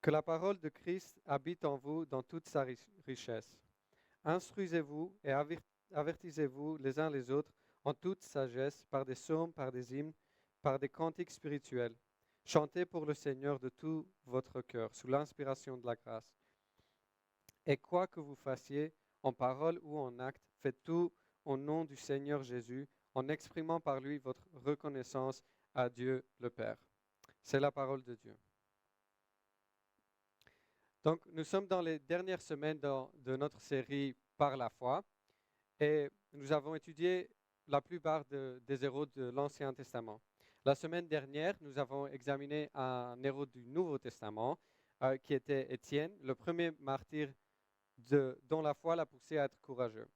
Que la parole de Christ habite en vous dans toute sa richesse. Instruisez-vous et avertissez-vous les uns les autres en toute sagesse par des psaumes, par des hymnes, par des cantiques spirituels. Chantez pour le Seigneur de tout votre cœur, sous l'inspiration de la grâce. Et quoi que vous fassiez, en parole ou en acte, faites tout au nom du Seigneur Jésus, en exprimant par lui votre reconnaissance à Dieu le Père. C'est la parole de Dieu. Donc, nous sommes dans les dernières semaines de notre série Par la foi et nous avons étudié la plupart des héros de l'Ancien Testament. La semaine dernière, nous avons examiné un héros du Nouveau Testament qui était Étienne, le premier martyr dont la foi l'a poussé à être courageux.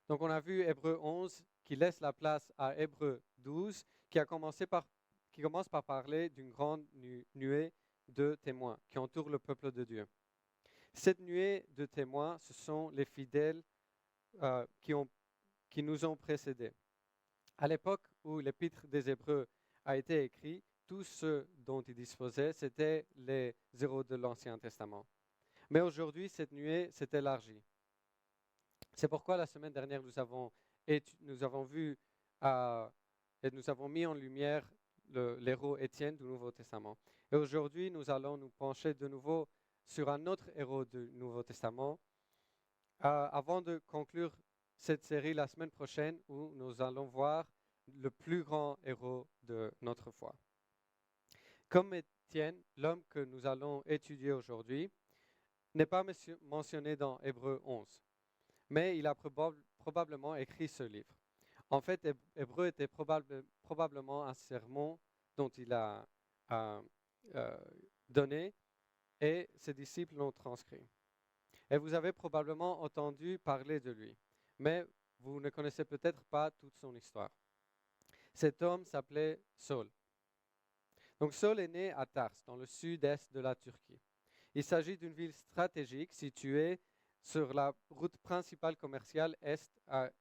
Donc, on a vu Hébreux 11 qui laisse la place à Hébreux 12 qui commence par parler d'une grande nuée de témoins qui entourent le peuple de Dieu. Cette nuée de témoins, ce sont les fidèles qui nous ont précédés. À l'époque où l'épître des Hébreux a été écrit, tous ceux dont il disposait, c'étaient les héros de l'Ancien Testament. Mais aujourd'hui, cette nuée s'est élargie. C'est pourquoi la semaine dernière, nous avons vu et nous avons mis en lumière l'héros Étienne du Nouveau Testament. Et aujourd'hui, nous allons nous pencher de nouveau sur un autre héros du Nouveau Testament, avant de conclure cette série la semaine prochaine où nous allons voir le plus grand héros de notre foi. Comme Étienne, l'homme que nous allons étudier aujourd'hui n'est pas mentionné dans Hébreux 11, mais il a probablement écrit ce livre. En fait, Hébreux était probablement un sermon dont il a donné et ses disciples l'ont transcrit. Et vous avez probablement entendu parler de lui, mais vous ne connaissez peut-être pas toute son histoire. Cet homme s'appelait Saul. Donc Saul est né à Tars, dans le sud-est de la Turquie. Il s'agit d'une ville stratégique située sur la route principale commerciale est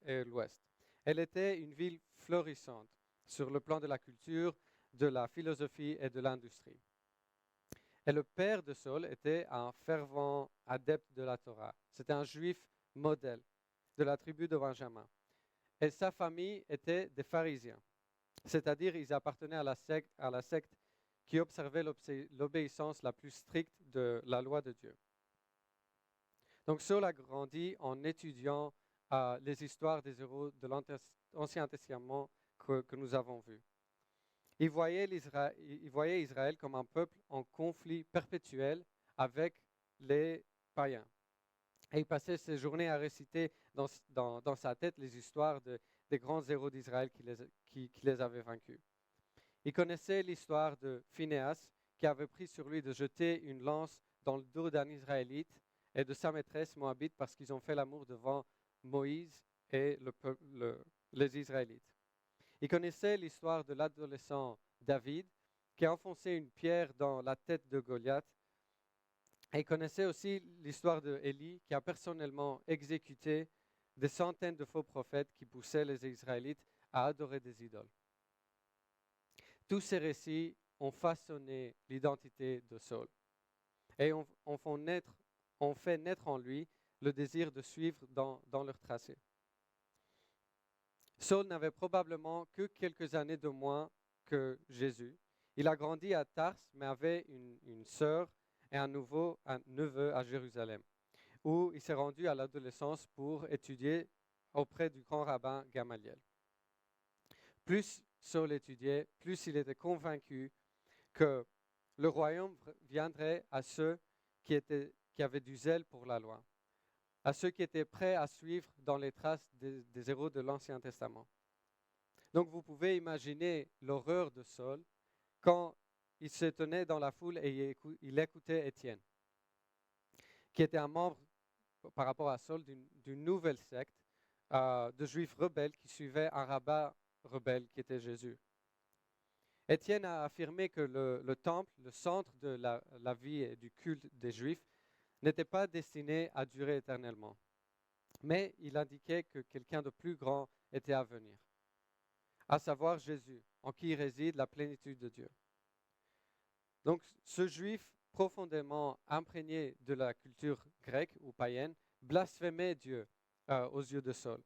et l'ouest. Elle était une ville florissante sur le plan de la culture, de la philosophie et de l'industrie. Et le père de Saul était un fervent adepte de la Torah. C'était un juif modèle de la tribu de Benjamin. Et sa famille était des pharisiens, c'est-à-dire ils appartenaient à la secte qui observait l'obéissance la plus stricte de la loi de Dieu. Donc Saul a grandi en étudiant les histoires des héros de l'Ancien Testament que nous avons vus. Il voyait Israël comme un peuple en conflit perpétuel avec les païens. Et il passait ses journées à réciter dans sa tête les histoires des grands héros d'Israël qui les avaient vaincus. Il connaissait l'histoire de Phinehas qui avait pris sur lui de jeter une lance dans le dos d'un Israélite et de sa maîtresse moabite parce qu'ils ont fait l'amour devant Moïse et les Israélites. Il connaissait l'histoire de l'adolescent David qui a enfoncé une pierre dans la tête de Goliath. Et il connaissait aussi l'histoire de Élie qui a personnellement exécuté des centaines de faux prophètes qui poussaient les Israélites à adorer des idoles. Tous ces récits ont façonné l'identité de Saul et ont fait naître en lui le désir de suivre dans leur tracé. Saul n'avait probablement que quelques années de moins que Jésus. Il a grandi à Tars, mais avait une sœur et un neveu à Jérusalem, où il s'est rendu à l'adolescence pour étudier auprès du grand rabbin Gamaliel. Plus Saul étudiait, plus il était convaincu que le royaume viendrait à ceux qui avaient du zèle pour la loi, à ceux qui étaient prêts à suivre dans les traces des héros de l'Ancien Testament. Donc vous pouvez imaginer l'horreur de Saul quand il se tenait dans la foule et il écoutait Étienne, qui était un membre par rapport à Saul d'une nouvelle secte de juifs rebelles qui suivaient un rabbin rebelle qui était Jésus. Étienne a affirmé que le temple, le centre de la vie et du culte des Juifs, n'était pas destiné à durer éternellement. Mais il indiquait que quelqu'un de plus grand était à venir, à savoir Jésus, en qui réside la plénitude de Dieu. Donc ce Juif profondément imprégné de la culture grecque ou païenne, blasphémait Dieu aux yeux de Saul.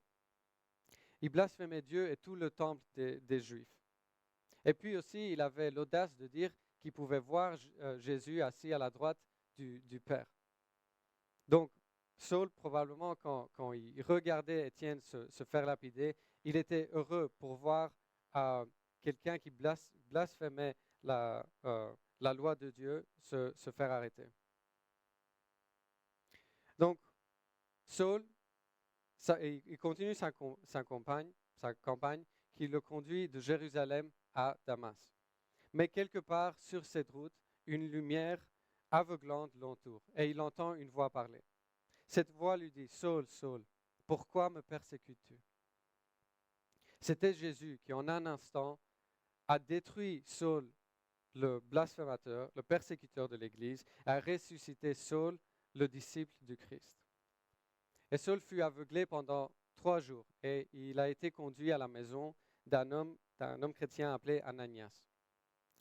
Il blasphémait Dieu et tout le temple des Juifs. Et puis aussi, il avait l'audace de dire qu'il pouvait voir Jésus assis à la droite du Père. Donc, Saul, probablement, quand il regardait Étienne se faire lapider, il était heureux pour voir quelqu'un qui blasphémait la loi de Dieu se faire arrêter. Donc, Saul, il continue sa campagne qui le conduit de Jérusalem à Damas. Mais quelque part sur cette route, une lumière aveuglante l'entoure et il entend une voix parler. Cette voix lui dit, « Saul, Saul, pourquoi me persécutes-tu » C'était Jésus qui, en un instant, a détruit Saul, le blasphémateur, le persécuteur de l'Église, a ressuscité Saul, le disciple du Christ. Et Saul fut aveuglé pendant 3 jours et il a été conduit à la maison d'un homme chrétien appelé Ananias,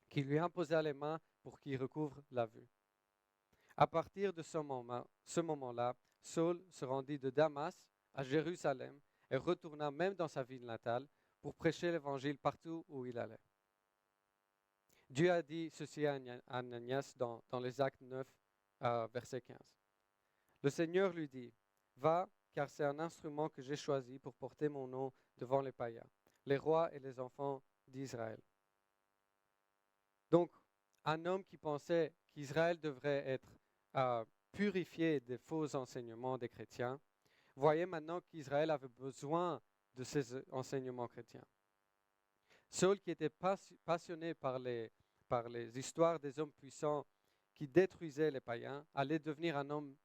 qui lui imposa les mains pour qu'il recouvre la vue. À partir de ce moment-là, Saul se rendit de Damas à Jérusalem et retourna même dans sa ville natale pour prêcher l'évangile partout où il allait. Dieu a dit ceci à Ananias dans les Actes 9, verset 15. Le Seigneur lui dit, « Va, car c'est un instrument que j'ai choisi pour porter mon nom devant les païens, les rois et les enfants d'Israël. » Donc, un homme qui pensait qu'Israël devrait être purifié des faux enseignements des chrétiens, voyait maintenant qu'Israël avait besoin de ces enseignements chrétiens. Saul, qui était passionné par les histoires des hommes puissants qui détruisaient les païens, allait devenir un homme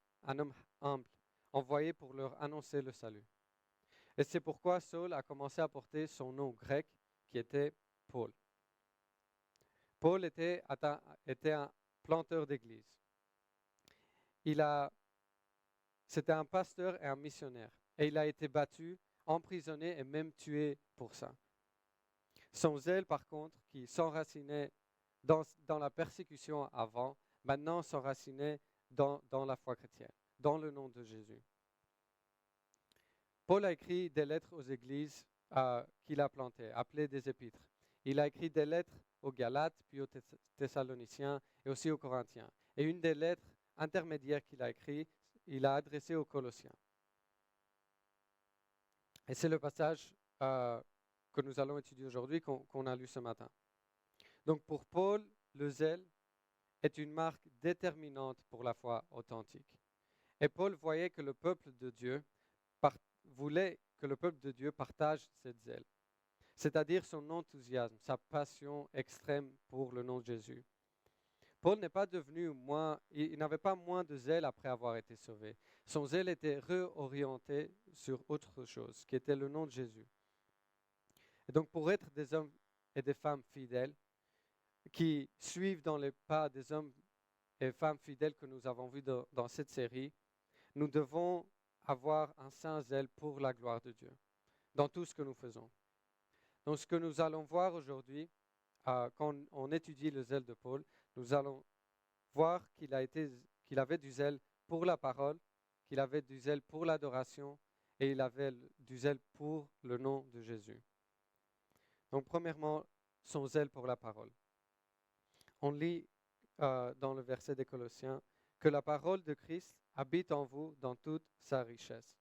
humble, envoyé pour leur annoncer le salut. Et c'est pourquoi Saul a commencé à porter son nom grec, qui était Paul. Paul était un planteur d'église. C'était un pasteur et un missionnaire. Et il a été battu, emprisonné et même tué pour ça. Son zèle, par contre, qui s'enracinait dans la persécution avant, maintenant s'enracinait dans la foi chrétienne, dans le nom de Jésus. Paul a écrit des lettres aux églises qu'il a plantées, appelées des épîtres. Il a écrit des lettres aux Galates, puis aux Thessaloniciens et aussi aux Corinthiens. Et une des lettres intermédiaires qu'il a écrites, il a adressé aux Colossiens. Et c'est le passage que nous allons étudier aujourd'hui, qu'on a lu ce matin. Donc pour Paul, le zèle est une marque déterminante pour la foi authentique. Et Paul voyait que le peuple de Dieu voulait que le peuple de Dieu partage cette zèle, c'est-à-dire son enthousiasme, sa passion extrême pour le nom de Jésus. Paul n'est pas devenu il n'avait pas moins de zèle après avoir été sauvé. Son zèle était réorienté sur autre chose, qui était le nom de Jésus. Et donc pour être des hommes et des femmes fidèles, qui suivent dans les pas des hommes et femmes fidèles que nous avons vus dans cette série, nous devons avoir un saint zèle pour la gloire de Dieu, dans tout ce que nous faisons. Donc ce que nous allons voir aujourd'hui, quand on étudie le zèle de Paul, nous allons voir qu'il avait du zèle pour la parole, qu'il avait du zèle pour l'adoration et il avait du zèle pour le nom de Jésus. Donc premièrement, son zèle pour la parole. On lit dans le verset des Colossiens que la parole de Christ habite en vous dans toute sa richesse.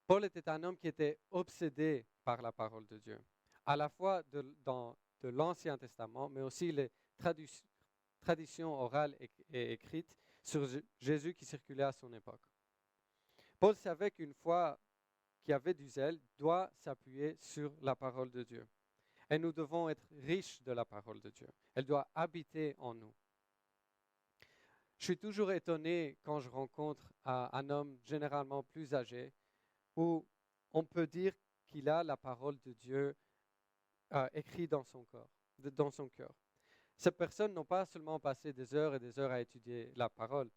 Paul était un homme qui était obsédé par la parole de Dieu, à la fois de l'Ancien Testament, mais aussi les traditions orales et écrites sur Jésus qui circulait à son époque. Paul savait qu'une foi qui avait du zèle doit s'appuyer sur la parole de Dieu. Et nous devons être riches de la parole de Dieu. Elle doit habiter en nous. Je suis toujours étonné quand je rencontre un homme généralement plus âgé où on peut dire qu'il a la parole de Dieu écrite dans son cœur. Ces personnes n'ont pas seulement passé des heures et des heures à étudier la parole.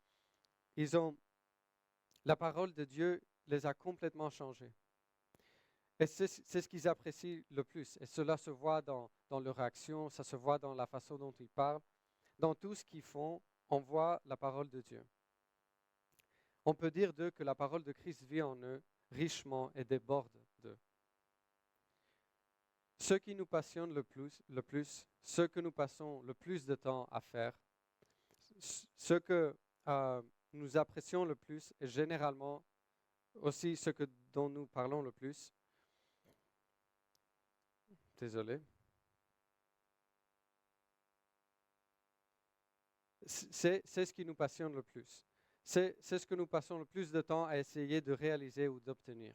La parole de Dieu les a complètement changés. Et c'est ce qu'ils apprécient le plus. Et cela se voit dans leur action, ça se voit dans la façon dont ils parlent. Dans tout ce qu'ils font, on voit la parole de Dieu. On peut dire d'eux que la parole de Christ vit en eux richement et déborde d'eux. Ce qui nous passionne le plus, ce que nous passons le plus de temps à faire, ce que nous apprécions le plus et généralement aussi dont nous parlons le plus. Désolé. C'est ce qui nous passionne le plus. C'est ce que nous passons le plus de temps à essayer de réaliser ou d'obtenir.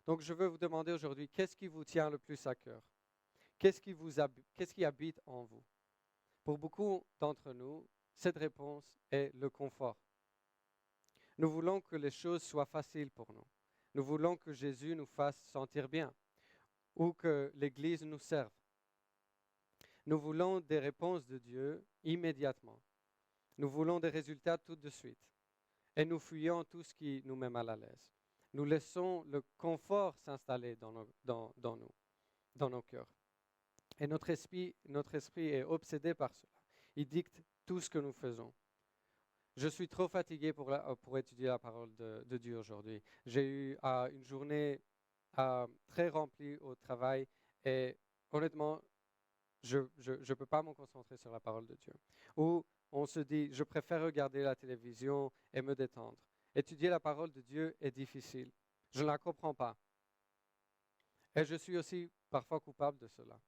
Donc, je veux vous demander aujourd'hui, qu'est-ce qui vous tient le plus à cœur? Qu'est-ce qui habite en vous? Pour beaucoup d'entre nous, cette réponse est le confort. Nous voulons que les choses soient faciles pour nous. Nous voulons que Jésus nous fasse sentir bien ou que l'Église nous serve. Nous voulons des réponses de Dieu immédiatement. Nous voulons des résultats tout de suite. Et nous fuyons tout ce qui nous met mal à l'aise. Nous laissons le confort s'installer dans nos cœurs. Et notre esprit est obsédé par cela. Il dicte tout ce que nous faisons. Je suis trop fatigué pour étudier la parole de Dieu aujourd'hui. J'ai eu une journée très remplie au travail et honnêtement, je ne peux pas me concentrer sur la parole de Dieu. Ou on se dit, je préfère regarder la télévision et me détendre. Étudier la parole de Dieu est difficile. Je ne la comprends pas. Et je suis aussi parfois coupable de cela.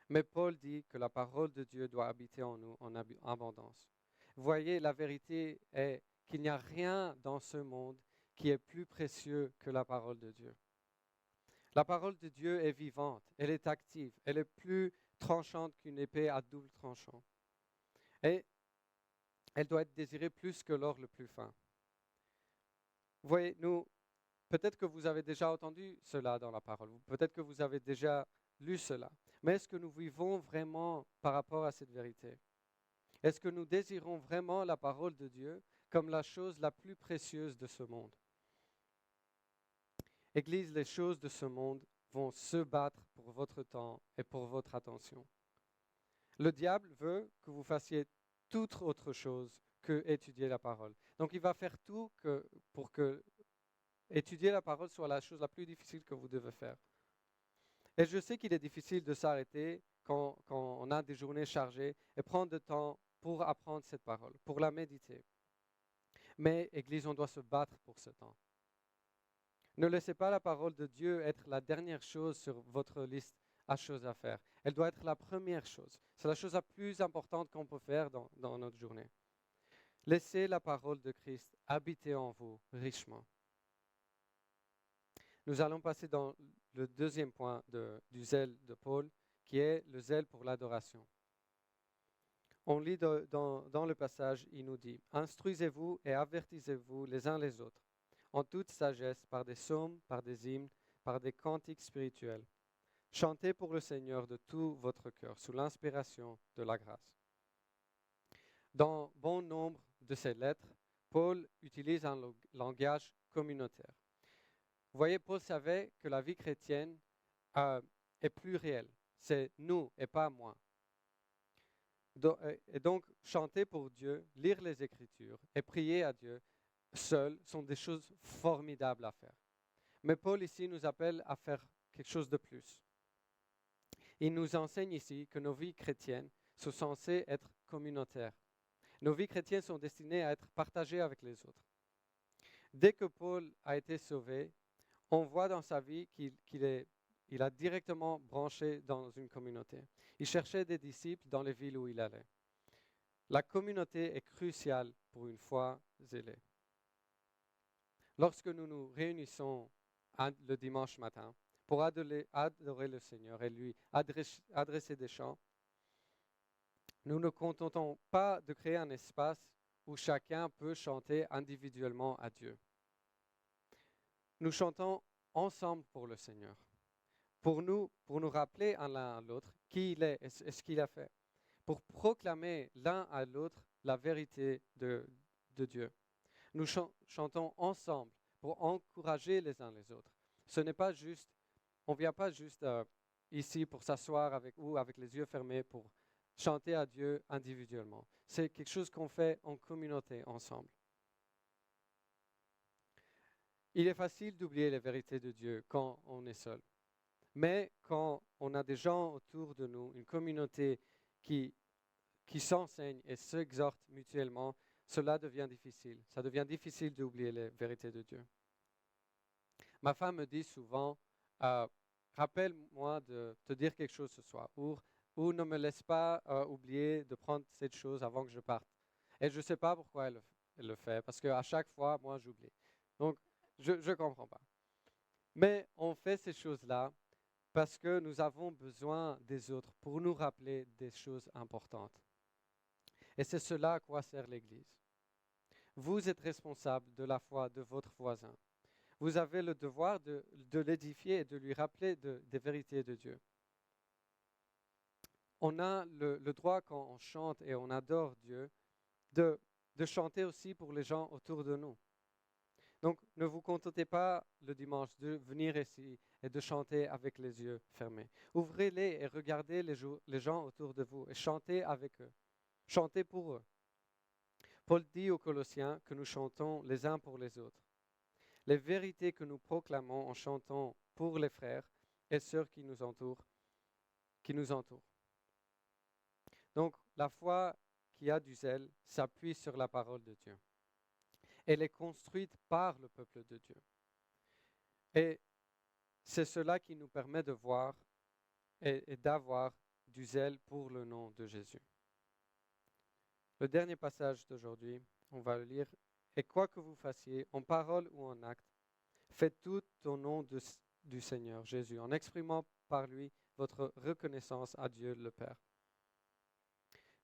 Mais Paul dit que la parole de Dieu doit habiter en nous en abondance. Voyez, la vérité est qu'il n'y a rien dans ce monde qui est plus précieux que la parole de Dieu. La parole de Dieu est vivante, elle est active, elle est plus tranchante qu'une épée à double tranchant. Et elle doit être désirée plus que l'or le plus fin. Voyez, peut-être que vous avez déjà entendu cela dans la parole, peut-être que vous avez déjà lu cela, mais est-ce que nous vivons vraiment par rapport à cette vérité? Est-ce que nous désirons vraiment la parole de Dieu comme la chose la plus précieuse de ce monde? Église, les choses de ce monde vont se battre pour votre temps et pour votre attention. Le diable veut que vous fassiez toute autre chose que étudier la parole. Donc il va faire tout pour que étudier la parole soit la chose la plus difficile que vous devez faire. Et je sais qu'il est difficile de s'arrêter quand on a des journées chargées et prendre du temps pour apprendre cette parole, pour la méditer. Mais, Église, on doit se battre pour ce temps. Ne laissez pas la parole de Dieu être la dernière chose sur votre liste à choses à faire. Elle doit être la première chose. C'est la chose la plus importante qu'on peut faire dans notre journée. Laissez la parole de Christ habiter en vous richement. Nous allons passer dans le deuxième point du zèle de Paul, qui est le zèle pour l'adoration. On lit dans le passage, il nous dit « Instruisez-vous et avertissez-vous les uns les autres, en toute sagesse, par des psaumes, par des hymnes, par des cantiques spirituels. Chantez pour le Seigneur de tout votre cœur, sous l'inspiration de la grâce. » Dans bon nombre de ces lettres, Paul utilise un langage communautaire. Vous voyez, Paul savait que la vie chrétienne est plurielle. C'est nous et pas moi. Et donc, chanter pour Dieu, lire les Écritures et prier à Dieu seul sont des choses formidables à faire. Mais Paul ici nous appelle à faire quelque chose de plus. Il nous enseigne ici que nos vies chrétiennes sont censées être communautaires. Nos vies chrétiennes sont destinées à être partagées avec les autres. Dès que Paul a été sauvé, on voit dans sa vie qu'il a directement branché dans une communauté. Il cherchait des disciples dans les villes où il allait. La communauté est cruciale pour une foi zélée. Lorsque nous nous réunissons le dimanche matin pour adorer le Seigneur et lui adresser des chants, nous ne contentons pas de créer un espace où chacun peut chanter individuellement à Dieu. Nous chantons ensemble pour le Seigneur, pour nous rappeler l'un à l'autre qui il est et ce qu'il a fait, pour proclamer l'un à l'autre la vérité de Dieu. Nous chantons ensemble pour encourager les uns les autres. Ce n'est pas juste, on ne vient pas juste ici pour s'asseoir avec les yeux fermés pour chanter à Dieu individuellement. c'est quelque chose qu'on fait en communauté, ensemble. Il est facile d'oublier les vérités de Dieu quand on est seul. Mais quand on a des gens autour de nous, une communauté qui s'enseigne et s'exhorte mutuellement, cela devient difficile. Ça devient difficile d'oublier les vérités de Dieu. Ma femme me dit souvent, rappelle-moi de te dire quelque chose ce soir, ou ne me laisse pas oublier de prendre cette chose avant que je parte. Et je ne sais pas pourquoi elle le fait, parce qu'à chaque fois, moi, j'oublie. Donc, je ne comprends pas. Mais on fait ces choses-là parce que nous avons besoin des autres pour nous rappeler des choses importantes. Et c'est cela à quoi sert l'Église. Vous êtes responsable de la foi de votre voisin. Vous avez le devoir de l'édifier et de lui rappeler des vérités de Dieu. On a le droit, quand on chante et on adore Dieu, de chanter aussi pour les gens autour de nous. Donc, ne vous contentez pas le dimanche de venir ici et de chanter avec les yeux fermés. Ouvrez-les et regardez les gens autour de vous et chantez avec eux. Chantez pour eux. Paul dit aux Colossiens que nous chantons les uns pour les autres. Les vérités que nous proclamons en chantant pour les frères et sœurs qui nous entourent. Donc, la foi qui a du zèle s'appuie sur la parole de Dieu. Elle est construite par le peuple de Dieu. Et c'est cela qui nous permet de voir et d'avoir du zèle pour le nom de Jésus. Le dernier passage d'aujourd'hui, on va le lire. Et quoi que vous fassiez, en parole ou en acte, faites tout au nom du Seigneur Jésus, en exprimant par lui votre reconnaissance à Dieu le Père.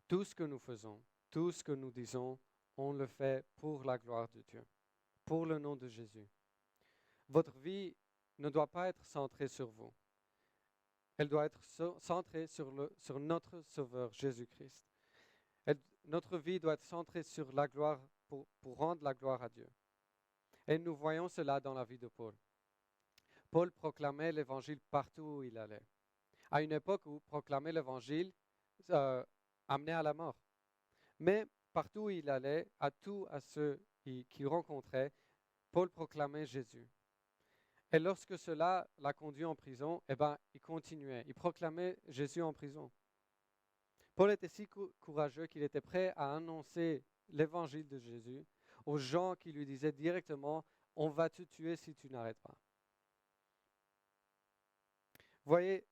Tout ce que nous faisons, tout ce que nous disons, on le fait pour la gloire de Dieu, pour le nom de Jésus. Votre vie ne doit pas être centrée sur vous. Elle doit être centrée sur notre Sauveur Jésus-Christ. Notre vie doit être centrée sur la gloire, pour rendre la gloire à Dieu. Et nous voyons cela dans la vie de Paul. Paul proclamait l'Évangile partout où il allait. À une époque où proclamer l'Évangile amenait à la mort. Mais partout où il allait, à ceux qu'il rencontrait, Paul proclamait Jésus. Et lorsque cela l'a conduit en prison, il continuait. Il proclamait Jésus en prison. Paul était si courageux qu'il était prêt à annoncer l'évangile de Jésus aux gens qui lui disaient directement « On va te tuer si tu n'arrêtes pas ». Vous voyez,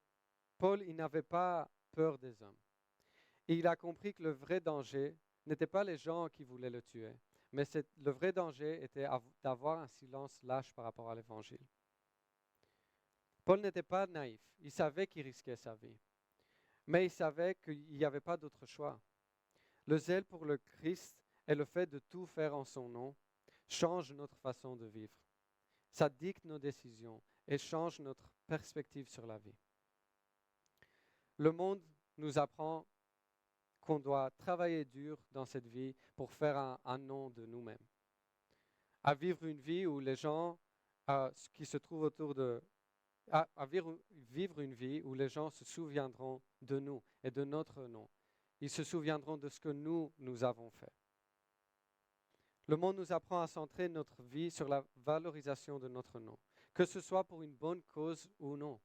Paul, il n'avait pas peur des hommes. Et il a compris que le vrai danger n'était pas les gens qui voulaient le tuer, mais le vrai danger était d'avoir un silence lâche par rapport à l'évangile. Paul n'était pas naïf, il savait qu'il risquait sa vie, mais il savait qu'il n'y avait pas d'autre choix. Le zèle pour le Christ et le fait de tout faire en son nom change notre façon de vivre. Ça dicte nos décisions et change notre perspective sur la vie. Le monde nous apprend qu'on doit travailler dur dans cette vie pour faire un nom de nous-mêmes. À vivre une vie où les gens qui se trouvent autour à vivre une vie où les gens se souviendront de nous et de notre nom. Ils se souviendront de ce que nous avons fait. Le monde nous apprend à centrer notre vie sur la valorisation de notre nom, que ce soit pour une bonne cause ou non.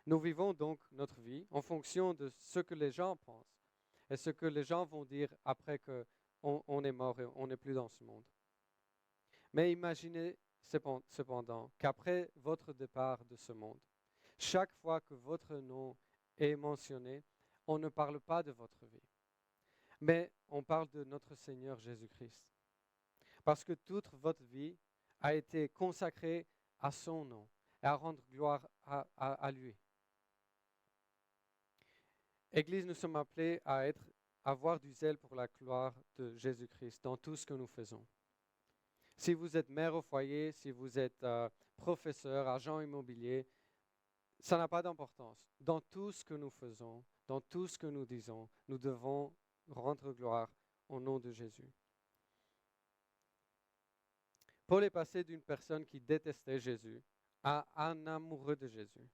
Nous vivons donc notre vie en fonction de ce que les gens pensent et ce que les gens vont dire après qu'on est mort et on n'est plus dans ce monde. Mais imaginez cependant qu'après votre départ de ce monde, chaque fois que votre nom est mentionné, on ne parle pas de votre vie, mais on parle de notre Seigneur Jésus-Christ. Parce que toute votre vie a été consacrée à son nom et à rendre gloire à lui. Église, nous sommes appelés à avoir du zèle pour la gloire de Jésus-Christ dans tout ce que nous faisons. Si vous êtes mère au foyer, si vous êtes professeur, agent immobilier, ça n'a pas d'importance. Dans tout ce que nous faisons, dans tout ce que nous disons, nous devons rendre gloire au nom de Jésus. Paul est passé d'une personne qui détestait Jésus à un amoureux de Jésus.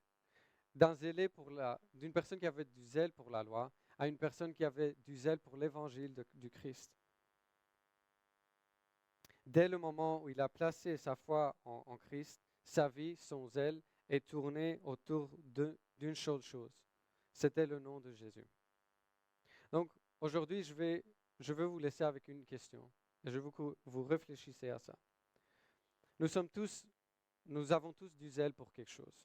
D'une personne qui avait du zèle pour la loi à une personne qui avait du zèle pour l'évangile du Christ. Dès le moment où il a placé sa foi en Christ, sa vie, son zèle est tourné autour d'une seule chose. C'était le nom de Jésus. Donc aujourd'hui, je veux vous laisser avec une question. Et je veux que vous réfléchissez à ça. Nous avons tous du zèle pour quelque chose.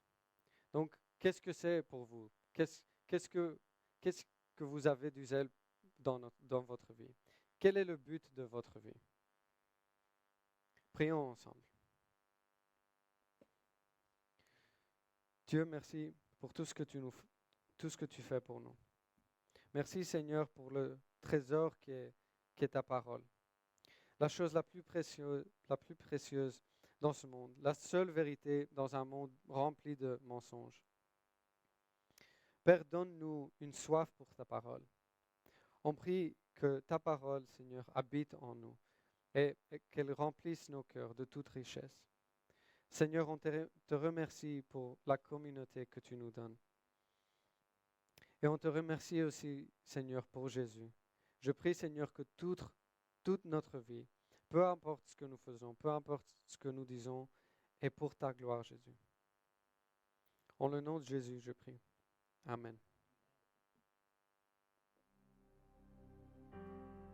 Donc, qu'est-ce que c'est pour vous? Qu'est-ce que vous avez du zèle dans votre vie? Quel est le but de votre vie? Prions ensemble. Dieu, merci pour tout ce que tu fais pour nous. Merci Seigneur pour le trésor qui est ta parole. La chose la plus précieuse dans ce monde, la seule vérité dans un monde rempli de mensonges. Père, donne-nous une soif pour ta parole. On prie que ta parole, Seigneur, habite en nous et qu'elle remplisse nos cœurs de toute richesse. Seigneur, on te remercie pour la communauté que tu nous donnes. Et on te remercie aussi, Seigneur, pour Jésus. Je prie, Seigneur, que toute notre vie, peu importe ce que nous faisons, peu importe ce que nous disons, est pour ta gloire, Jésus. En le nom de Jésus, je prie. Amen.